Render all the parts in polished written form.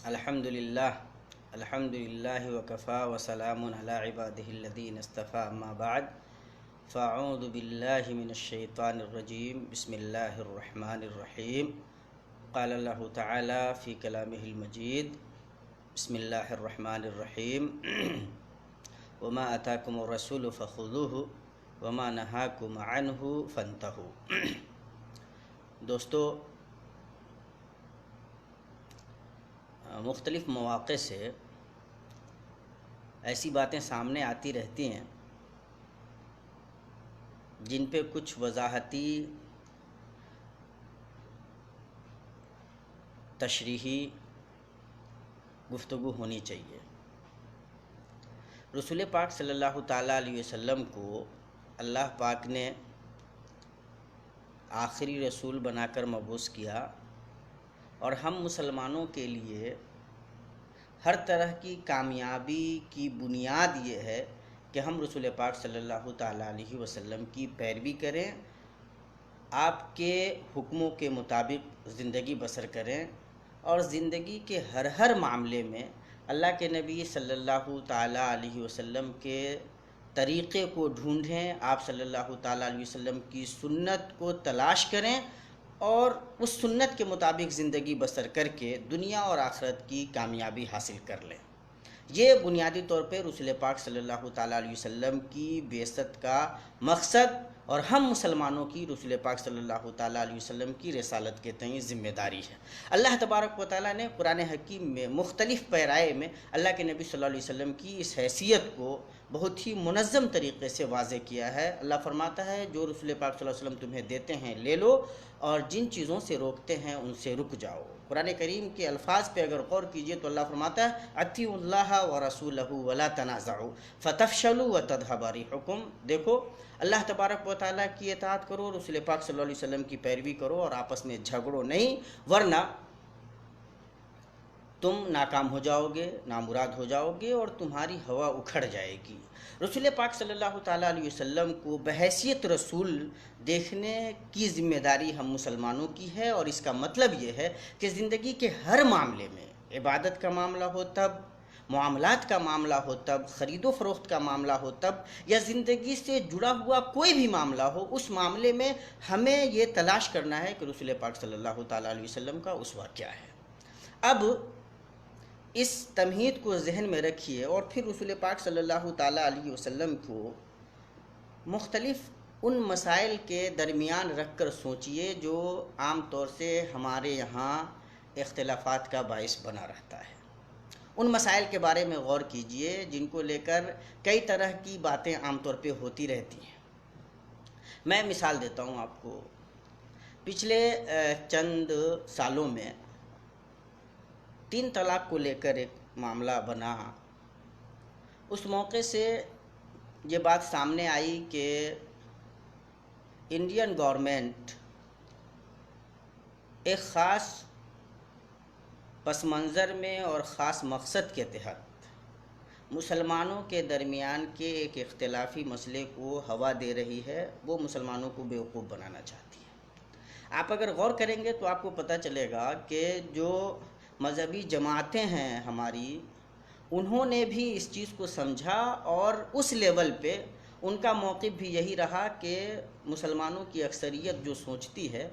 الحمد للہ وکفا وسلام علی عبادہ الذین اصطفیٰ اما بعد فاعوذ باللہ من الشیطان الرجیم بسم اللہ الرحمن الرحیم قال اللہ تعالی فی کلامہ المجید بسم اللہ الرحمن الرحیم وما آتاکم الرسول فخذوہ وما نہاکم عنہ فانتہوا۔ دوستو، مختلف مواقع سے ایسی باتیں سامنے آتی رہتی ہیں جن پہ کچھ وضاحتی تشریحی گفتگو ہونی چاہیے۔ رسول پاک صلی اللہ تعالیٰ علیہ وسلم کو اللہ پاک نے آخری رسول بنا کر مبعوث کیا، اور ہم مسلمانوں کے لیے ہر طرح کی کامیابی کی بنیاد یہ ہے کہ ہم رسول پاک صلی اللہ تعالیٰ علیہ وسلم کی پیروی کریں، آپ کے حکموں کے مطابق زندگی بسر کریں، اور زندگی کے ہر معاملے میں اللہ کے نبی صلی اللہ تعالیٰ علیہ وسلم کے طریقے کو ڈھونڈیں، آپ صلی اللہ تعالیٰ علیہ وسلم کی سنت کو تلاش کریں اور اس سنت کے مطابق زندگی بسر کر کے دنیا اور آخرت کی کامیابی حاصل کر لیں۔ یہ بنیادی طور پہ رسول پاک صلی اللہ تعالیٰ علیہ وسلم کی بعثت کا مقصد اور ہم مسلمانوں کی رسول پاک صلی اللہ تعالیٰ علیہ وسلم کی رسالت کے تئیں ذمہ داری ہے۔ اللہ تبارک و تعالیٰ نے قرآن حکیم میں مختلف پیرائے میں اللہ کے نبی صلی اللہ علیہ وسلم کی اس حیثیت کو بہت ہی منظم طریقے سے واضح کیا ہے۔ اللہ فرماتا ہے جو رسول پاک صلی اللہ علیہ وسلم تمہیں دیتے ہیں لے لو، اور جن چیزوں سے روکتے ہیں ان سے رک جاؤ۔ قرآن کریم کے الفاظ پہ اگر غور کیجئے تو اللہ فرماتا ہے اطیعوا اللہ ورسولہ ولا تنازعوا فتفشلوا وتذہب ریحکم۔ دیکھو، اللہ تبارک و تعالیٰ کی اطاعت کرو، رسول پاک صلی اللہ علیہ وسلم کی پیروی کرو، اور آپس میں جھگڑو نہیں، ورنہ تم ناکام ہو جاؤ گے، نامراد ہو جاؤ گے، اور تمہاری ہوا اکھڑ جائے گی۔ رسول پاک صلی اللہ تعالیٰ علیہ وسلم کو بحیثیت رسول دیکھنے کی ذمہ داری ہم مسلمانوں کی ہے، اور اس کا مطلب یہ ہے کہ زندگی کے ہر معاملے میں، عبادت کا معاملہ ہو تب، معاملات کا معاملہ ہو تب، خرید و فروخت کا معاملہ ہو تب، یا زندگی سے جڑا ہوا کوئی بھی معاملہ ہو، اس معاملے میں ہمیں یہ تلاش کرنا ہے کہ رسول پاک صلی اللہ تعالیٰ علیہ وسلم کا اسوہ کیا ہے۔ اب اس تمہید کو ذہن میں رکھیے، اور پھر رسول پاک صلی اللہ تعالیٰ علیہ وسلم کو مختلف ان مسائل کے درمیان رکھ کر سوچئے جو عام طور سے ہمارے یہاں اختلافات کا باعث بنا رہتا ہے۔ ان مسائل کے بارے میں غور کیجئے جن کو لے کر کئی طرح کی باتیں عام طور پہ ہوتی رہتی ہیں۔ میں مثال دیتا ہوں آپ کو۔ پچھلے چند سالوں میں 3 طلاق کو لے کر ایک معاملہ بنا۔ اس موقع سے یہ بات سامنے آئی کہ انڈین گورنمنٹ ایک خاص پس منظر میں اور خاص مقصد کے تحت مسلمانوں کے درمیان کے ایک اختلافی مسئلے کو ہوا دے رہی ہے، وہ مسلمانوں کو بیوقوف بنانا چاہتی ہے۔ آپ اگر غور کریں گے تو آپ کو پتہ چلے گا کہ جو مذہبی جماعتیں ہیں ہماری، انہوں نے بھی اس چیز کو سمجھا، اور اس لیول پہ ان کا موقف بھی یہی رہا کہ مسلمانوں کی اکثریت جو سوچتی ہے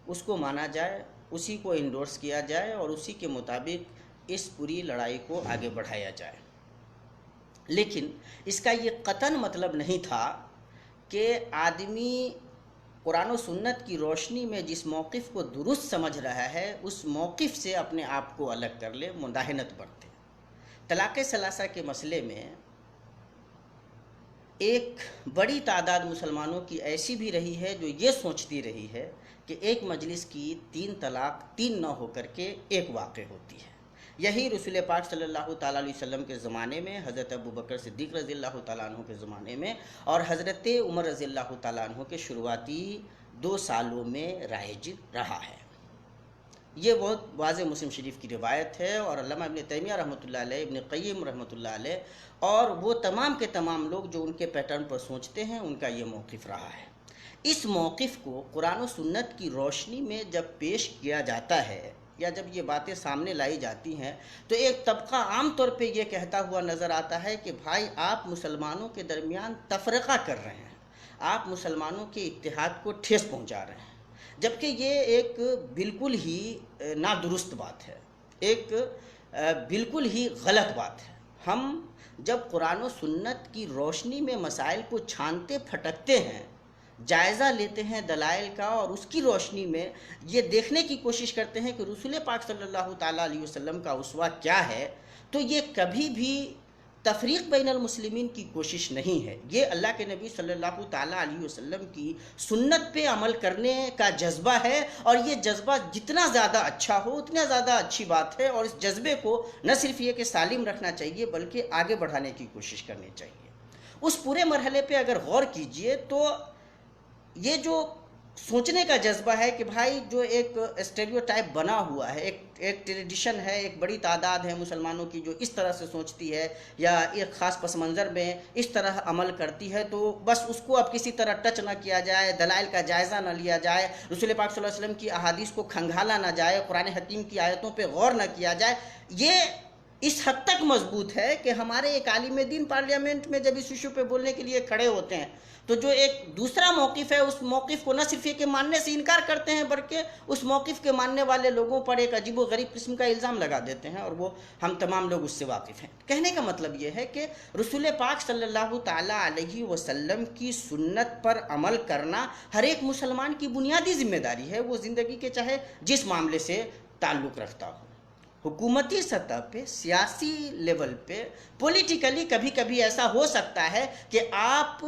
اس کو مانا جائے، اسی کو انڈورس کیا جائے، اور اسی کے مطابق اس پوری لڑائی کو آگے بڑھایا جائے۔ لیکن اس کا یہ قطعاً مطلب نہیں تھا کہ آدمی قرآن و سنت کی روشنی میں جس موقف کو درست سمجھ رہا ہے اس موقف سے اپنے آپ کو الگ کر لے، مداہنت برتے۔ طلاق ثلاثہ کے مسئلے میں ایک بڑی تعداد مسلمانوں کی ایسی بھی رہی ہے جو یہ سوچتی رہی ہے کہ ایک مجلس کی 3 طلاق 3 نہ ہو کر کے ایک واقع ہوتی ہے۔ یہی رسول پاک صلی اللہ تعالیٰ علیہ وسلم کے زمانے میں، حضرت ابوبکر صدیق رضی اللہ تعالیٰ عنہ کے زمانے میں، اور حضرت عمر رضی اللہ تعالیٰ عنہ کے شروعاتی 2 سالوں میں رائج رہا ہے۔ یہ بہت واضح مسلم شریف کی روایت ہے، اور علامہ ابن تیمیہ رحمۃ اللہ علیہ، ابن قیم رحمۃ اللہ علیہ، اور وہ تمام کے تمام لوگ جو ان کے پیٹرن پر سوچتے ہیں، ان کا یہ موقف رہا ہے۔ اس موقف کو قرآن و سنت کی روشنی میں جب پیش کیا جاتا ہے، یا جب یہ باتیں سامنے لائی جاتی ہیں تو ایک طبقہ عام طور پہ یہ کہتا ہوا نظر آتا ہے کہ بھائی آپ مسلمانوں کے درمیان تفرقہ کر رہے ہیں، آپ مسلمانوں کے اتحاد کو ٹھیس پہنچا رہے ہیں، جبکہ یہ ایک بالکل ہی نادرست بات ہے، ایک بالکل ہی غلط بات ہے۔ ہم جب قرآن و سنت کی روشنی میں مسائل کو چھانتے پھٹکتے ہیں، جائزہ لیتے ہیں دلائل کا، اور اس کی روشنی میں یہ دیکھنے کی کوشش کرتے ہیں کہ رسول پاک صلی اللہ تعالیٰ علیہ وسلم کا اسوہ کیا ہے، تو یہ کبھی بھی تفریق بین المسلمین کی کوشش نہیں ہے، یہ اللہ کے نبی صلی اللہ تعالیٰ علیہ وسلم کی سنت پہ عمل کرنے کا جذبہ ہے، اور یہ جذبہ جتنا زیادہ اچھا ہو اتنا زیادہ اچھی بات ہے، اور اس جذبے کو نہ صرف یہ کہ سالم رکھنا چاہیے بلکہ آگے بڑھانے کی کوشش کرنی چاہیے۔ اس پورے مرحلے پہ اگر غور کیجئے تو یہ جو سوچنے کا جذبہ ہے کہ بھائی جو ایک اسٹیریوٹائپ بنا ہوا ہے، ایک ٹریڈیشن ہے، ایک بڑی تعداد ہے مسلمانوں کی جو اس طرح سے سوچتی ہے یا ایک خاص پس منظر میں اس طرح عمل کرتی ہے، تو بس اس کو اب کسی طرح ٹچ نہ کیا جائے، دلائل کا جائزہ نہ لیا جائے، رسول پاک صلی اللہ علیہ وسلم کی احادیث کو کھنگالا نہ جائے، قرآن حکیم کی آیتوں پہ غور نہ کیا جائے، یہ اس حد تک مضبوط ہے کہ ہمارے ایک عالم دین پارلیمنٹ میں جب اس ایشو پہ بولنے کے لیے کھڑے ہوتے ہیں تو جو ایک دوسرا موقف ہے اس موقف کو نہ صرف یہ کہ ماننے سے انکار کرتے ہیں بلکہ اس موقف کے ماننے والے لوگوں پر ایک عجیب و غریب قسم کا الزام لگا دیتے ہیں، اور وہ ہم تمام لوگ اس سے واقف ہیں۔ کہنے کا مطلب یہ ہے کہ رسول پاک صلی اللہ تعالیٰ علیہ وسلم کی سنت پر عمل کرنا ہر ایک مسلمان کی بنیادی ذمہ داری ہے، وہ زندگی کے چاہے جس معاملے سے تعلق رکھتا ہو۔ حکومتی سطح پہ، سیاسی لیول پہ، پولیٹیکلی کبھی کبھی ایسا ہو سکتا ہے کہ آپ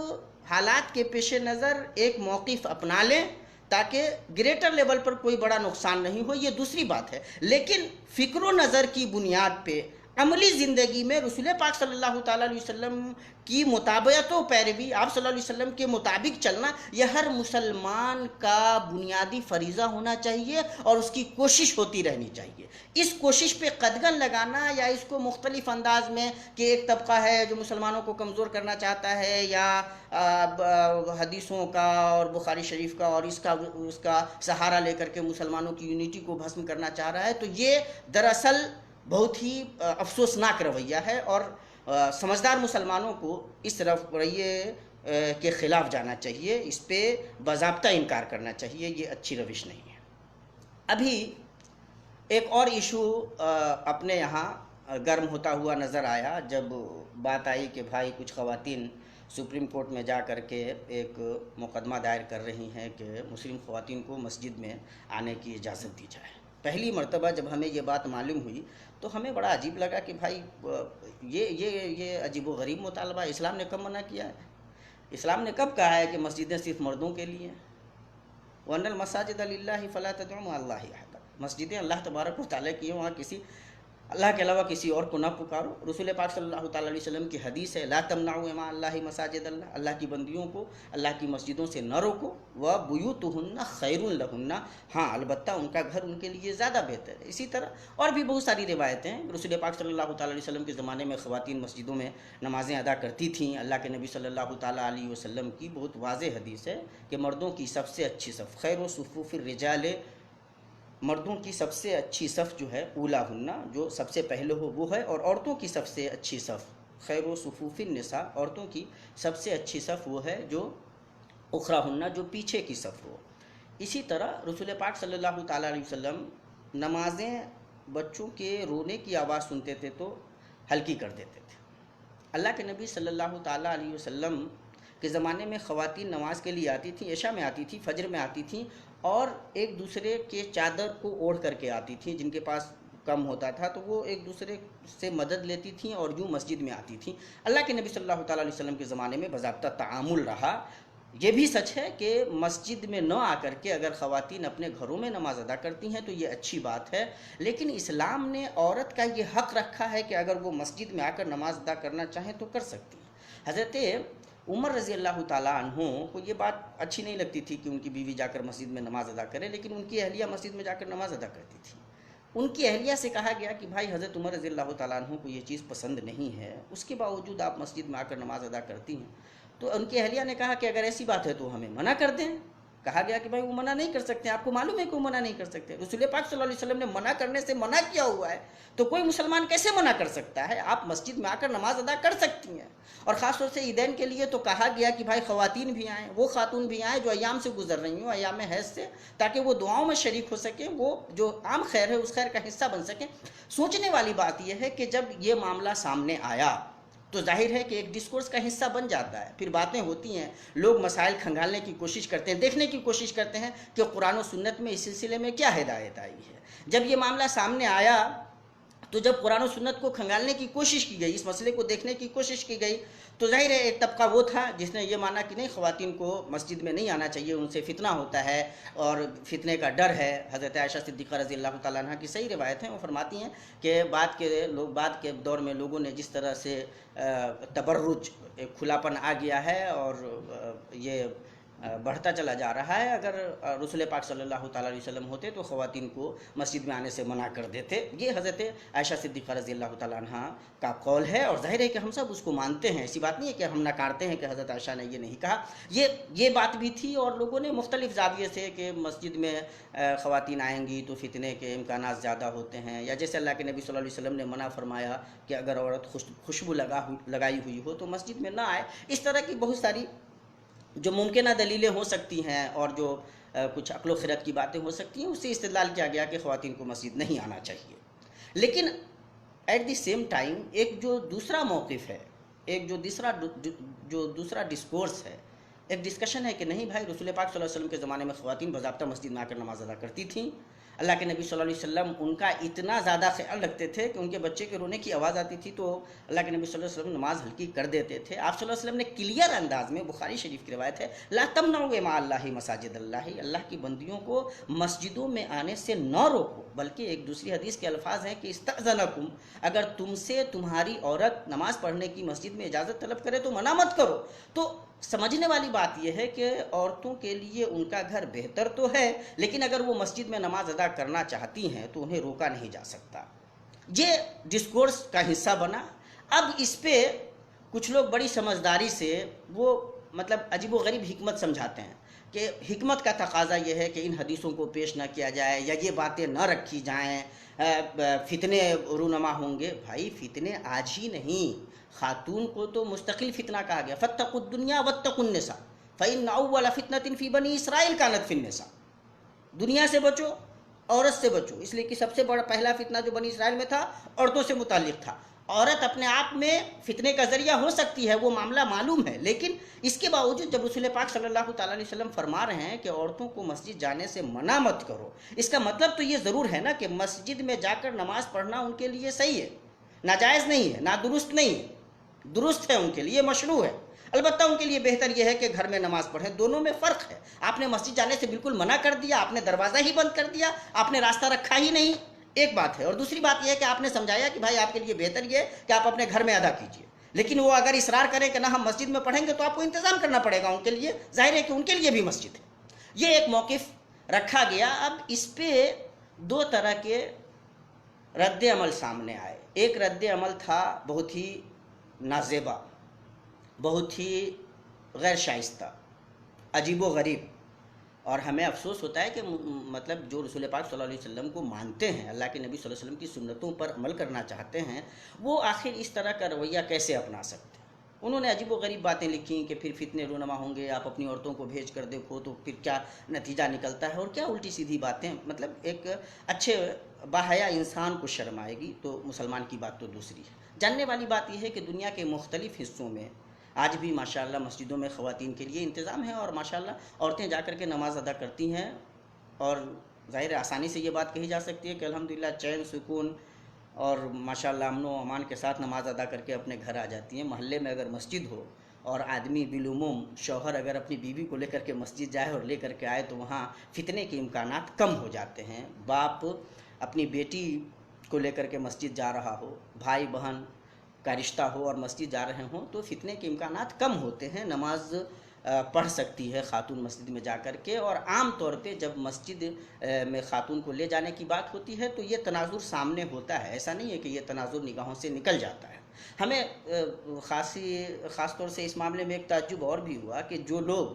حالات کے پیش نظر ایک موقف اپنا لیں تاکہ گریٹر لیول پر کوئی بڑا نقصان نہیں ہو، یہ دوسری بات ہے، لیکن فکر و نظر کی بنیاد پہ عملی زندگی میں رسول پاک صلی اللہ تعالیٰ علیہ وسلم کی مطابقت و پیروی، آپ صلی اللہ علیہ وسلم کے مطابق چلنا، یہ ہر مسلمان کا بنیادی فریضہ ہونا چاہیے اور اس کی کوشش ہوتی رہنی چاہیے۔ اس کوشش پہ قدغن لگانا یا اس کو مختلف انداز میں کہ ایک طبقہ ہے جو مسلمانوں کو کمزور کرنا چاہتا ہے یا حدیثوں کا اور بخاری شریف کا اور اس کا سہارا لے کر کے مسلمانوں کی یونٹی کو بھسم کرنا چاہ رہا ہے، تو یہ دراصل بہت ہی افسوسناک رویہ ہے، اور سمجھدار مسلمانوں کو اس رویے کے خلاف جانا چاہیے، اس پہ باضابطہ انکار کرنا چاہیے، یہ اچھی روش نہیں ہے۔ ابھی ایک اور ایشو اپنے یہاں گرم ہوتا ہوا نظر آیا جب بات آئی کہ بھائی کچھ خواتین سپریم کورٹ میں جا کر کے ایک مقدمہ دائر کر رہی ہیں کہ مسلم خواتین کو مسجد میں آنے کی اجازت دی جائے۔ پہلی مرتبہ جب ہمیں یہ بات معلوم ہوئی تو ہمیں بڑا عجیب لگا کہ بھائی یہ عجیب و غریب مطالبہ، اسلام نے کب منع کیا ہے؟ اسلام نے کب کہا ہے کہ مسجدیں صرف مردوں کے لیے ہیں؟ وَأَنَّ الْمَسَاجِدَ لِلَّهِ فَلَا تَدْعُوا مَعَ اللَّهِ أَحَدًا، مسجدیں اللہ تبارک و تعالیٰ کی ہیں، وہاں کسی اللہ کے علاوہ کسی اور کو نہ پکارو۔ رسول پاک صلی اللہ تعالیٰ علیہ وسلم کی حدیث ہے، لا تمنعوا مع اللہ مساجد اللہ، اللہ کی بندیوں کو اللہ کی مسجدوں سے نہ روکو، وَبُيُوتُهُنَّ خَيْرٌ لَهُنَّ، ہاں البتہ ان کا گھر ان کے لیے زیادہ بہتر ہے۔ اسی طرح اور بھی بہت ساری روایتیں ہیں، رسول پاک صلی اللہ تعالیٰ علیہ وسلم کے زمانے میں خواتین مسجدوں میں نمازیں ادا کرتی تھیں۔ اللہ کے نبی صلی اللہ تعالیٰ علیہ وسلم کی بہت واضح حدیث ہے کہ مردوں کی سب سے اچھی صف، خیر صفوف الرجال، مردوں کی سب سے اچھی صف جو ہے اولا ہننا، جو سب سے پہلے ہو وہ ہے، اور عورتوں کی سب سے اچھی صف خیر و صفوف النساء، عورتوں کی سب سے اچھی صف وہ ہے جو اخرا ہننا، جو پیچھے کی صف ہو۔ اسی طرح رسول پاک صلی اللہ تعالیٰ علیہ وسلم نمازیں بچوں کے رونے کی آواز سنتے تھے تو ہلکی کر دیتے تھے۔ اللہ کے نبی صلی اللہ تعالیٰ علیہ وسلم کے زمانے میں خواتین نماز کے لیے آتی تھیں، عشاء میں آتی تھیں، فجر میں آتی تھیں، اور ایک دوسرے کے چادر کو اوڑھ کر کے آتی تھیں، جن کے پاس کم ہوتا تھا تو وہ ایک دوسرے سے مدد لیتی تھیں اور یوں مسجد میں آتی تھیں۔ اللہ کے نبی صلی اللہ تعالیٰ علیہ وسلم کے زمانے میں باضابطہ تعامل رہا۔ یہ بھی سچ ہے کہ مسجد میں نہ آ کر کے اگر خواتین اپنے گھروں میں نماز ادا کرتی ہیں تو یہ اچھی بات ہے، لیکن اسلام نے عورت کا یہ حق رکھا ہے کہ اگر وہ مسجد میں آ کر نماز ادا کرنا چاہیں تو کر سکتی ہیں۔ حضرت عمر رضی اللہ تعالیٰ عنہ کو یہ بات اچھی نہیں لگتی تھی کہ ان کی بیوی جا کر مسجد میں نماز ادا کرے، لیکن ان کی اہلیہ مسجد میں جا کر نماز ادا کرتی تھی۔ ان کی اہلیہ سے کہا گیا کہ بھائی حضرت عمر رضی اللہ تعالیٰ عنہ کو یہ چیز پسند نہیں ہے، اس کے باوجود آپ مسجد میں آ کر نماز ادا کرتی ہیں۔ تو ان کی اہلیہ نے کہا کہ اگر ایسی بات ہے تو ہمیں منع کر دیں، کہا گیا کہ بھائی وہ منع نہیں کر سکتے. آپ کو معلوم ہے کہ وہ منع نہیں کر سکتے. رسول پاک صلی اللہ علیہ وسلم نے منع کرنے سے منع کیا ہوا ہے, تو کوئی مسلمان کیسے منع کر سکتا ہے؟ آپ مسجد میں آ کر نماز ادا کر سکتی ہیں. اور خاص طور سے عیدین کے لیے تو کہا گیا کہ بھائی خواتین بھی آئیں, وہ خاتون بھی آئیں جو ایام سے گزر رہی ہوں, ایام حیض سے, تاکہ وہ دعاؤں میں شریک ہو سکیں, وہ جو عام خیر ہے اس خیر کا حصہ بن سکیں. سوچنے والی بات یہ ہے کہ جب یہ معاملہ سامنے آیا تو ظاہر ہے کہ ایک ڈسکورس کا حصہ بن جاتا ہے. پھر باتیں ہوتی ہیں, لوگ مسائل کھنگالنے کی کوشش کرتے ہیں, دیکھنے کی کوشش کرتے ہیں کہ قرآن و سنت میں اس سلسلے میں کیا ہدایت آئی ہے. جب یہ معاملہ سامنے آیا تو جب قرآن و سنت کو کھنگالنے کی کوشش کی گئی, اس مسئلے کو دیکھنے کی کوشش کی گئی, تو ظاہر ہے ایک طبقہ وہ تھا جس نے یہ مانا کہ نہیں, خواتین کو مسجد میں نہیں آنا چاہیے, ان سے فتنہ ہوتا ہے اور فتنے کا ڈر ہے. حضرت عائشہ صدیقہ رضی اللہ تعالیٰ عنہ کی صحیح روایت ہیں, وہ فرماتی ہیں کہ بعد کے دور میں لوگوں نے جس طرح سے تبرج, ایک کھلاپن آ گیا ہے اور یہ بڑھتا چلا جا رہا ہے, اگر رسول پاک صلی اللہ تعالیٰ علیہ وسلم ہوتے تو خواتین کو مسجد میں آنے سے منع کر دیتے. یہ حضرت عائشہ صدیقہ رضی اللہ تعالیٰ عنہ کا قول ہے, اور ظاہر ہے کہ ہم سب اس کو مانتے ہیں. ایسی بات نہیں ہے کہ ہم نکارتے ہیں کہ حضرت عائشہ نے یہ نہیں کہا. یہ بات بھی تھی, اور لوگوں نے مختلف زاویے سے کہ مسجد میں خواتین آئیں گی تو فتنے کے امکانات زیادہ ہوتے ہیں, یا جیسے اللہ کے نبی صلی اللہ علیہ وسلم نے منع فرمایا کہ اگر عورت خوشبو لگائی ہوئی ہو تو مسجد میں نہ آئے. اس طرح کی بہت ساری جو ممکنہ دلیلیں ہو سکتی ہیں اور جو کچھ عقل و خرد کی باتیں ہو سکتی ہیں, اس سے استدلال کیا گیا کہ خواتین کو مسجد نہیں آنا چاہیے. لیکن ایٹ دی سیم ٹائم ایک جو دوسرا موقف ہے, ایک جو دوسرا ڈسکورس ہے, ایک ڈسکشن ہے کہ نہیں بھائی, رسول پاک صلی اللہ علیہ وسلم کے زمانے میں خواتین باضابطہ مسجد میں آ کر نماز ادا کرتی تھیں. اللہ کے نبی صلی اللہ علیہ وسلم ان کا اتنا زیادہ خیال رکھتے تھے کہ ان کے بچے کے رونے کی آواز آتی تھی تو اللہ کے نبی صلی اللہ علیہ وسلم نماز ہلکی کر دیتے تھے. آپ صلی اللہ علیہ وسلم نے کلیئر انداز میں, بخاری شریف کی روایت ہے, لا تمنعوا مع اللہ مساجد اللہ, اللہ کی بندیوں کو مسجدوں میں آنے سے نہ روکو. بلکہ ایک دوسری حدیث کے الفاظ ہیں کہ استأذنکم, اگر تم سے تمہاری عورت نماز پڑھنے کی مسجد میں اجازت طلب کرے تو منع مت کرو. تو سمجھنے والی بات یہ ہے کہ عورتوں کے لیے ان کا گھر بہتر تو ہے, لیکن اگر وہ مسجد میں نماز ادا کرنا چاہتی ہیں تو انہیں روکا نہیں جا سکتا. یہ ڈسکورس کا حصہ بنا. اب اس پہ کچھ لوگ بڑی سمجھداری سے وہ عجیب و غریب حکمت سمجھاتے ہیں کہ حکمت کا تقاضا یہ ہے کہ ان حدیثوں کو پیش نہ کیا جائے یا یہ باتیں نہ رکھی جائیں, فتنے رونما ہوں گے. بھائی فتنے آج ہی نہیں, خاتون کو تو مستقل فتنہ کہا گیا, فاتقوا الدنیا واتقوا النساء فإن أول فتنة في بني إسرائيل كانت في النساء. دنیا سے بچو, عورت سے بچو, اس لیے کہ سب سے بڑا پہلا فتنہ جو بنی اسرائیل میں تھا عورتوں سے متعلق تھا. عورت اپنے آپ میں فتنے کا ذریعہ ہو سکتی ہے, وہ معاملہ معلوم ہے, لیکن اس کے باوجود جب رسول پاک صلی اللہ تعالیٰ علیہ وسلم فرما رہے ہیں کہ عورتوں کو مسجد جانے سے منع مت کرو, اس کا مطلب تو یہ ضرور ہے نا کہ مسجد میں جا کر نماز پڑھنا ان کے لیے صحیح ہے, ناجائز نہیں ہے, نادرست نہیں ہے, درست ہے, ان کے لیے مشروع ہے. البتہ ان کے لیے بہتر یہ ہے کہ گھر میں نماز پڑھیں. دونوں میں فرق ہے. آپ نے مسجد جانے سے بالکل منع کر دیا, آپ نے دروازہ ہی بند کر دیا, آپ نے راستہ رکھا ہی نہیں, ایک بات ہے. اور دوسری بات یہ ہے کہ آپ نے سمجھایا کہ بھائی آپ کے لیے بہتر یہ ہے کہ آپ اپنے گھر میں ادا کیجئے. لیکن وہ اگر اصرار کریں کہ نہ ہم مسجد میں پڑھیں گے تو آپ کو انتظام کرنا پڑے گا ان کے لیے. ظاہر ہے کہ ان کے لیے بھی مسجد ہے. یہ ایک موقف رکھا گیا. اب اس پہ دو طرح کے رد عمل سامنے آئے. ایک رد عمل تھا بہت ہی نازیبا, بہت ہی غیر شائستہ, عجیب و غریب, اور ہمیں افسوس ہوتا ہے کہ جو رسول پاک صلی اللہ علیہ وسلم کو مانتے ہیں, اللہ کے نبی صلی اللہ علیہ وسلم کی سنتوں پر عمل کرنا چاہتے ہیں, وہ آخر اس طرح کا رویہ کیسے اپنا سکتے ہیں. انہوں نے عجیب و غریب باتیں لکھی کہ پھر فتنے رونما ہوں گے, آپ اپنی عورتوں کو بھیج کر دیکھو تو پھر کیا نتیجہ نکلتا ہے, اور کیا الٹی سیدھی باتیں. ایک اچھے باحیا انسان کو شرم آئے گی تو مسلمان کی بات تو دوسری ہے. جاننے والی بات یہ ہے کہ دنیا کے مختلف حصوں میں آج بھی ماشاءاللہ مسجدوں میں خواتین کے لیے انتظام ہے, اور ماشاءاللہ عورتیں جا کر کے نماز ادا کرتی ہیں, اور ظاہر آسانی سے یہ بات کہی جا سکتی ہے کہ الحمدللہ چین سکون اور ماشاءاللہ امن و امان کے ساتھ نماز ادا کر کے اپنے گھر آ جاتی ہیں. محلے میں اگر مسجد ہو اور آدمی بالعموم شوہر اگر اپنی بیوی کو لے کر کے مسجد جائے اور لے کر کے آئے تو وہاں فتنے کے امکانات کم ہو جاتے ہیں. باپ اپنی بیٹی کو لے کر کے مسجد جا رہا ہو, بھائی بہن کا رشتہ ہو اور مسجد جا رہے ہوں تو فتنے کے امکانات کم ہوتے ہیں. نماز پڑھ سکتی ہے خاتون مسجد میں جا کر کے, اور عام طور پہ جب مسجد میں خاتون کو لے جانے کی بات ہوتی ہے تو یہ تناظر سامنے ہوتا ہے. ایسا نہیں ہے کہ یہ تناظر نگاہوں سے نکل جاتا ہے. ہمیں خاص طور سے اس معاملے میں ایک تعجب اور بھی ہوا کہ جو لوگ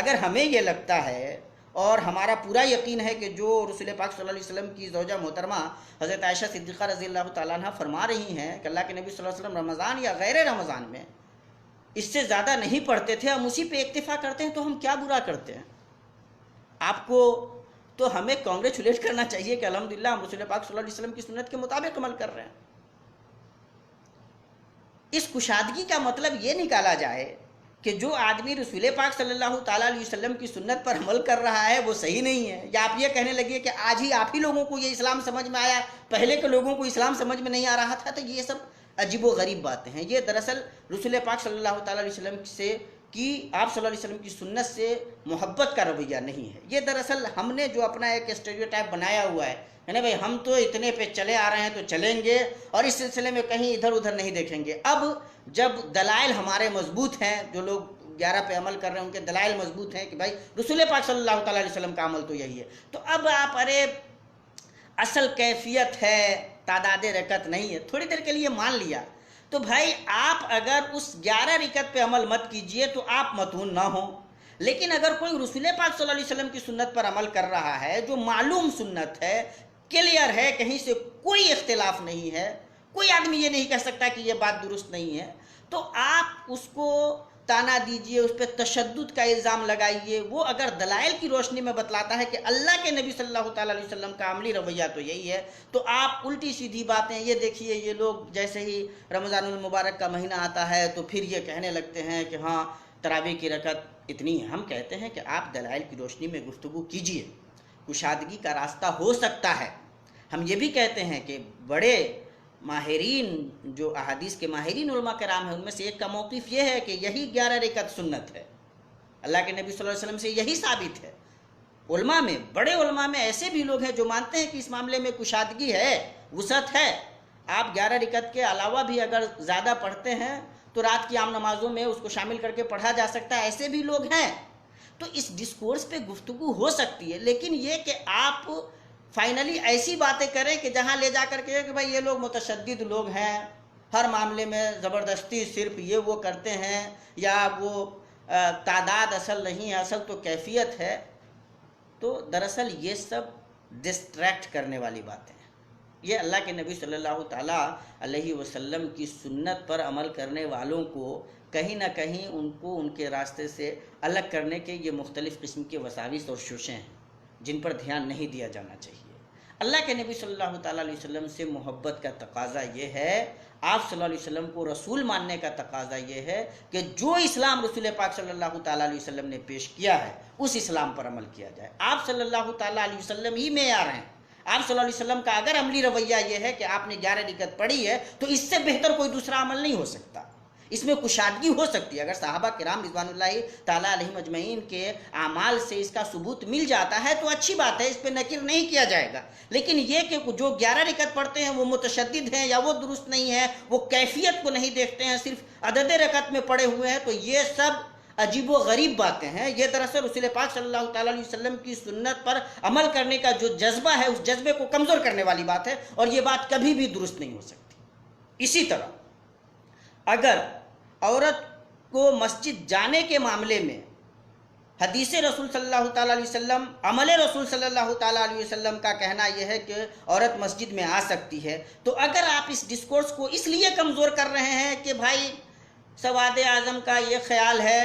اگر ہمیں یہ لگتا ہے اور ہمارا پورا یقین ہے کہ جو رسول پاک صلی اللہ علیہ وسلم کی زوجہ محترمہ حضرت عائشہ صدیقہ رضی اللہ تعالیٰ عنہ فرما رہی ہیں کہ اللہ کے نبی صلی اللہ علیہ وسلم رمضان یا غیر رمضان میں اس سے زیادہ نہیں پڑھتے تھے، ہم اسی پہ اکتفا کرتے ہیں، تو ہم کیا برا کرتے ہیں؟ آپ کو تو ہمیں کانگریچولیٹ کرنا چاہیے کہ الحمدللہ ہم رسول پاک صلی اللہ علیہ وسلم کی سنت کے مطابق عمل کر رہے ہیں۔ اس کشادگی کا مطلب یہ نکالا جائے کہ جو آدمی رسول پاک صلی اللہ تعالیٰ علیہ وسلم کی سنت پر عمل کر رہا ہے وہ صحیح نہیں ہے، یا آپ یہ کہنے لگے کہ آج ہی آپ ہی لوگوں کو یہ اسلام سمجھ میں آیا، پہلے کے لوگوں کو اسلام سمجھ میں نہیں آ رہا تھا، تو یہ سب عجیب و غریب باتیں ہیں۔ یہ دراصل رسول پاک صلی اللہ تعالیٰ علیہ وسلم سے کہ آپ صلی اللہ علیہ وسلم کی سنت سے محبت کا رویہ نہیں ہے۔ یہ دراصل ہم نے جو اپنا ایک اسٹیریوٹائپ بنایا ہوا ہے نا بھائی ہم تو اتنے پہ چلے آ رہے ہیں تو چلیں گے اور اس سلسلے میں کہیں ادھر ادھر نہیں دیکھیں گے۔ اب جب دلائل ہمارے مضبوط ہیں، جو لوگ 11 پہ عمل کر رہے ہیں ان کے دلائل مضبوط ہیں کہ بھائی رسول پاک صلی اللہ تعالیٰ علیہ وسلم کا عمل تو یہی ہے، تو اب آپ اصل کیفیت ہے، تعداد رکعت نہیں ہے، تھوڑی دیر کے لیے مان لیا، تو بھائی آپ اگر اس 11 رکعت پہ عمل مت کیجئے تو آپ متون نہ ہوں، لیکن اگر کوئی رسول پاک صلی اللہ علیہ وسلم کی سنت پر عمل کر رہا ہے جو معلوم سنت ہے، کلیئر ہے، کہیں سے کوئی اختلاف نہیں ہے، کوئی آدمی یہ نہیں کہہ سکتا کہ یہ بات درست نہیں ہے، تو آپ اس کو تانا دیجئے، اس پہ تشدد کا الزام لگائیے۔ وہ اگر دلائل کی روشنی میں بتلاتا ہے کہ اللہ کے نبی صلی اللہ تعالیٰ علیہ وسلم کا عملی رویہ تو یہی ہے، تو آپ الٹی سیدھی باتیں، یہ دیکھیے یہ لوگ جیسے ہی رمضان المبارک کا مہینہ آتا ہے تو پھر یہ کہنے لگتے ہیں کہ ہاں تراویح کی رکعت اتنی ہے۔ ہم کہتے ہیں کہ آپ دلائل کی روشنی میں گفتگو کیجئے، کشادگی کا راستہ ہو سکتا ہے۔ ہم یہ بھی کہتے ہیں کہ بڑے ماہرین، جو احادیث کے ماہرین علماء کرام ہیں، ان میں سے ایک کا موقف یہ ہے کہ یہی 11 رکعت سنت ہے، اللہ کے نبی صلی اللہ علیہ وسلم سے یہی ثابت ہے۔ علماء میں، بڑے علماء میں ایسے بھی لوگ ہیں جو مانتے ہیں کہ اس معاملے میں کشادگی ہے، وسعت ہے، آپ 11 رکعت کے علاوہ بھی اگر زیادہ پڑھتے ہیں تو رات کی عام نمازوں میں اس کو شامل کر کے پڑھا جا سکتا ہے، ایسے بھی لوگ ہیں۔ تو اس ڈسکورس پہ گفتگو ہو سکتی ہے، لیکن یہ کہ آپ فائنلی ایسی باتیں کریں کہ جہاں لے جا کر کے کہ بھائی یہ لوگ متشدد لوگ ہیں، ہر معاملے میں زبردستی صرف یہ وہ کرتے ہیں، یا وہ تعداد اصل نہیں ہے، اصل تو کیفیت ہے، تو دراصل یہ سب ڈسٹریکٹ کرنے والی باتیں ہیں۔ یہ اللہ کے نبی صلی اللہ تعالیٰ علیہ وسلم کی سنت پر عمل کرنے والوں کو کہیں نہ کہیں ان کو ان کے راستے سے الگ کرنے کے یہ مختلف قسم کے وساوس اور شوشیں ہیں جن پر دھیان نہیں دیا جانا چاہیے۔ اللہ کے نبی صلی اللہ تعالیٰ علیہ وسلم سے محبت کا تقاضا یہ ہے، آپ صلی اللہ علیہ وسلم کو رسول ماننے کا تقاضا یہ ہے کہ جو اسلام رسول پاک صلی اللہ تعالیٰ علیہ وسلم نے پیش کیا ہے اس اسلام پر عمل کیا جائے۔ آپ صلی اللہ تعالیٰ علیہ وسلم ہی معیار ہیں۔ آپ صلی اللہ علیہ وسلم کا اگر عملی رویہ یہ ہے کہ آپ نے 11 رکعت پڑھی ہے تو اس سے بہتر کوئی دوسرا عمل نہیں ہو سکتا، اس میں کشادگی ہو سکتی ہے۔ اگر صحابہ کرام رضوان اللہ تعالیٰ علیہم اجمعین کے اعمال سے اس کا ثبوت مل جاتا ہے تو اچھی بات ہے، اس پہ نکیر نہیں کیا جائے گا، لیکن یہ کہ جو 11 رکعت پڑھتے ہیں وہ متشدد ہیں یا وہ درست نہیں ہے، وہ کیفیت کو نہیں دیکھتے ہیں، صرف عدد رکعت میں پڑے ہوئے ہیں، تو یہ سب عجیب و غریب باتیں ہیں۔ یہ دراصل رسول پاک صلی اللہ تعالیٰ علیہ وسلم کی سنت پر عمل کرنے کا جو جذبہ ہے اس جذبے کو کمزور کرنے والی بات ہے، اور یہ بات کبھی بھی درست نہیں ہو سکتی۔ اسی طرح اگر عورت کو مسجد جانے کے معاملے میں حدیث رسول صلی اللہ تعالیٰ علیہ وسلم، عمل رسول صلی اللہ تعالیٰ علیہ وسلم کا کہنا یہ ہے کہ عورت مسجد میں آ سکتی ہے، تو اگر آپ اس ڈسکورس کو اس لیے کمزور کر رہے ہیں کہ بھائی سواد اعظم کا یہ خیال ہے،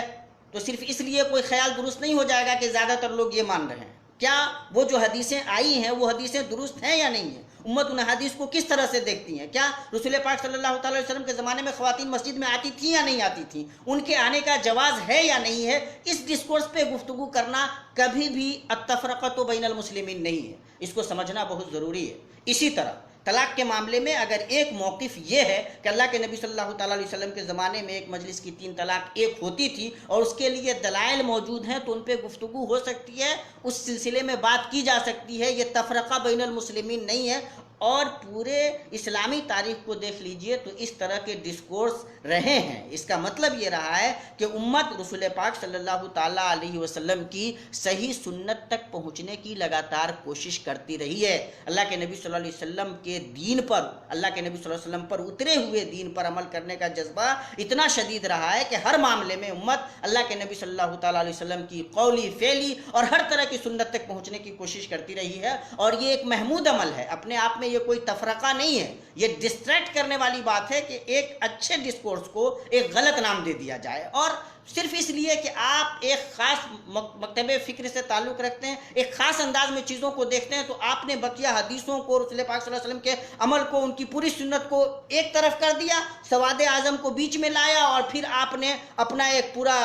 تو صرف اس لیے کوئی خیال درست نہیں ہو جائے گا کہ زیادہ تر لوگ یہ مان رہے ہیں۔ کیا وہ جو حدیثیں آئی ہیں وہ حدیثیں درست ہیں یا نہیں ہیں؟ امت ان حدیث کو کس طرح سے دیکھتی ہیں؟ کیا رسول پاک صلی اللہ تعالیٰ علیہ وسلم کے زمانے میں خواتین مسجد میں آتی تھیں یا نہیں آتی تھیں؟ ان کے آنے کا جواز ہے یا نہیں ہے؟ اس ڈسکورس پہ گفتگو کرنا کبھی بھی التفرقۃ بین المسلمین نہیں ہے، اس کو سمجھنا بہت ضروری ہے۔ اسی طرح طلاق کے معاملے میں اگر ایک موقف یہ ہے کہ اللہ کے نبی صلی اللہ تعالیٰ علیہ وسلم کے زمانے میں ایک مجلس کی 3 طلاق ایک ہوتی تھی اور اس کے لیے دلائل موجود ہیں تو ان پہ گفتگو ہو سکتی ہے، اس سلسلے میں بات کی جا سکتی ہے، یہ تفرقہ بین المسلمین نہیں ہے۔ اور پورے اسلامی تاریخ کو دیکھ لیجئے تو اس طرح کے ڈسکورس رہے ہیں۔ اس کا مطلب یہ رہا ہے کہ امت رسول پاک صلی اللہ تعالیٰ علیہ وسلم کی صحیح سنت تک پہنچنے کی لگاتار کوشش کرتی رہی ہے۔ اللہ کے نبی صلی اللہ علیہ وسلم کے دین پر، اللہ کے نبی صلی اللہ علیہ وسلم پر اترے ہوئے دین پر عمل کرنے کا جذبہ اتنا شدید رہا ہے کہ ہر معاملے میں امت اللہ کے نبی صلی اللہ تعالیٰ علیہ وسلم کی قولی، فعلی اور ہر طرح کی سنت تک پہنچنے کی کوشش کرتی رہی ہے، اور یہ ایک محمود عمل ہے۔ اپنے آپ میں یہ کوئی تفرقہ نہیں ہے، یہ ڈسٹریکٹ کرنے والی بات ہے کہ ایک اچھے ڈسکورس کو ایک غلط نام دے دیا جائے، اور صرف اس لیے کہ آپ ایک خاص مکتب فکر سے تعلق رکھتے ہیں، ایک خاص انداز میں چیزوں کو دیکھتے ہیں، تو آپ نے بقیہ حدیثوں کو، رسول پاک صلی اللہ علیہ وسلم کے عمل کو، ان کی پوری سنت کو ایک طرف کر دیا، سواد اعظم کو بیچ میں لایا، اور پھر آپ نے اپنا ایک پورا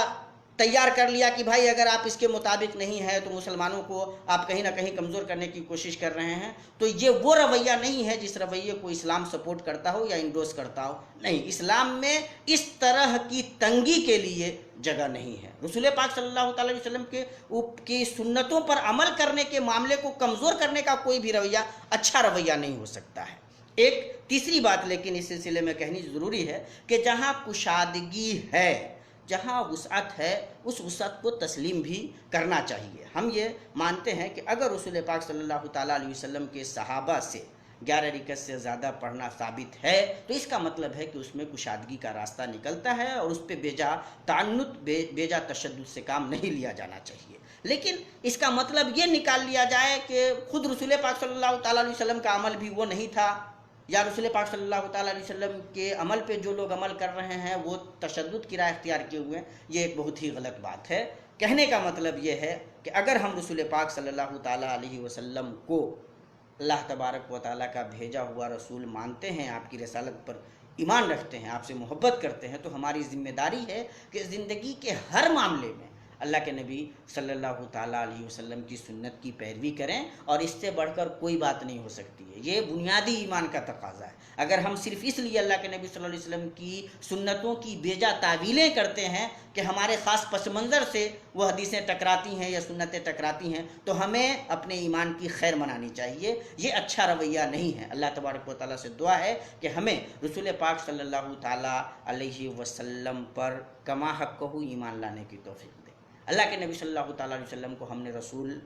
تیار کر لیا کہ بھائی اگر آپ اس کے مطابق نہیں ہے تو مسلمانوں کو آپ کہیں نہ کہیں کمزور کرنے کی کوشش کر رہے ہیں۔ تو یہ وہ رویہ نہیں ہے جس رویے کو اسلام سپورٹ کرتا ہو یا انڈورس کرتا ہو۔ نہیں، اسلام میں اس طرح کی تنگی کے لیے جگہ نہیں ہے۔ رسول پاک صلی اللہ تعالی علیہ وسلم کی سنتوں پر عمل کرنے کے معاملے کو کمزور کرنے کا کوئی بھی رویہ اچھا رویہ نہیں ہو سکتا ہے۔ ایک تیسری بات لیکن اس سلسلے میں کہنی ضروری ہے کہ جہاں کشادگی ہے، جہاں وسعت ہے، اس وسعت کو تسلیم بھی کرنا چاہیے۔ ہم یہ مانتے ہیں کہ اگر رسول پاک صلی اللہ تعالیٰ علیہ وسلم کے صحابہ سے 11 رکعت سے زیادہ پڑھنا ثابت ہے تو اس کا مطلب ہے کہ اس میں کشادگی کا راستہ نکلتا ہے، اور اس پہ بیجا تعنت، بیجا تشدد سے کام نہیں لیا جانا چاہیے۔ لیکن اس کا مطلب یہ نکال لیا جائے کہ خود رسول پاک صلی اللہ تعالیٰ علیہ وسلم کا عمل بھی وہ نہیں تھا، یا رسول پاک صلی اللہ تعالیٰ علیہ وسلم کے عمل پہ جو لوگ عمل کر رہے ہیں وہ تشدد کی راہ اختیار کیے ہوئے ہیں، یہ ایک بہت ہی غلط بات ہے۔ کہنے کا مطلب یہ ہے کہ اگر ہم رسول پاک صلی اللہ تعالیٰ علیہ وسلم کو اللہ تبارک و تعالیٰ کا بھیجا ہوا رسول مانتے ہیں، آپ کی رسالت پر ایمان رکھتے ہیں، آپ سے محبت کرتے ہیں، تو ہماری ذمہ داری ہے کہ زندگی کے ہر معاملے میں اللہ کے نبی صلی اللہ تعالیٰ علیہ وسلم کی سنت کی پیروی کریں، اور اس سے بڑھ کر کوئی بات نہیں ہو سکتی ہے۔ یہ بنیادی ایمان کا تقاضا ہے۔ اگر ہم صرف اس لیے اللہ کے نبی صلی اللہ علیہ وسلم کی سنتوں کی بیجا تعویلیں کرتے ہیں کہ ہمارے خاص پس منظر سے وہ حدیثیں ٹکراتی ہیں یا سنتیں ٹکراتی ہیں، تو ہمیں اپنے ایمان کی خیر منانی چاہیے۔ یہ اچھا رویہ نہیں ہے۔ اللہ تبارک و تعالیٰ سے دعا ہے کہ ہمیں رسول پاک صلی اللہ تعالیٰ علیہ وسلم پر کما حقہ ایمان لانے کی توفیق دے۔ اللہ کے نبی صلی اللہ تعالیٰ علیہ وسلم کو ہم نے رسول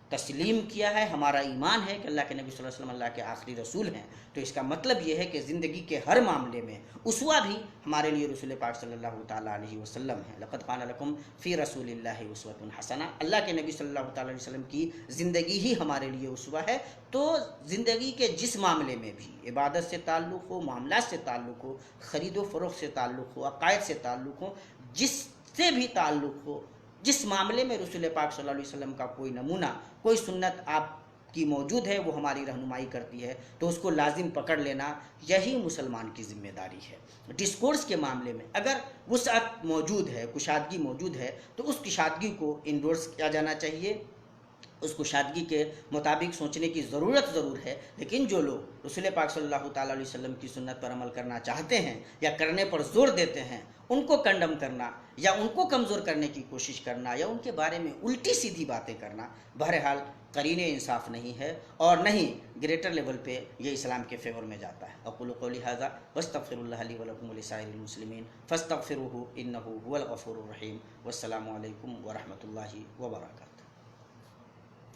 تسلیم کیا ہے، ہمارا ایمان ہے کہ اللہ کے نبی صلی اللہ علیہ وسلم اللہ کے آخری رسول ہیں، تو اس کا مطلب یہ ہے کہ زندگی کے ہر معاملے میں اسوہ بھی ہمارے لیے رسول پاک صلی اللہ تعالیٰ علیہ وسلم ہیں۔ لقد کان لکم فی رسول اللہ اسوۃ حسنہ، اللہ کے نبی صلی اللہ تعالیٰ علیہ وسلم کی زندگی ہی ہمارے لیے اسوہ ہے۔ تو زندگی کے جس معاملے میں بھی، عبادت سے تعلق ہو، معاملات سے تعلق ہو، خرید و فروخت سے تعلق ہو، عقائد سے تعلق ہو، جس سے بھی تعلق ہو، جس معاملے میں رسول پاک صلی اللہ علیہ وسلم کا کوئی نمونہ، کوئی سنت آپ کی موجود ہے، وہ ہماری رہنمائی کرتی ہے، تو اس کو لازم پکڑ لینا یہی مسلمان کی ذمہ داری ہے۔ ڈسکورس کے معاملے میں اگر وسعت موجود ہے، کشادگی موجود ہے، تو اس کشادگی کو انڈورس کیا جانا چاہیے، اس کشادگی کے مطابق سوچنے کی ضرور ہے۔ لیکن جو لوگ رسول پاک صلی اللہ تعالیٰ علیہ وسلم کی سنت پر عمل کرنا چاہتے ہیں یا کرنے پر زور دیتے ہیں، ان کو کنڈم کرنا یا ان کو کمزور کرنے کی کوشش کرنا یا ان کے بارے میں الٹی سیدھی باتیں کرنا بہرحال قرین انصاف نہیں ہے، اور نہیں گریٹر لیول پہ یہ اسلام کے فیور میں جاتا ہے۔ اقول قولی ھذا واستغفر اللہ لی ولکم ولسائر المسلمین فاستغفروہ انہ هو الغفور الرحیم، والسلام علیکم ورحمۃ اللہ وبرکاتہ۔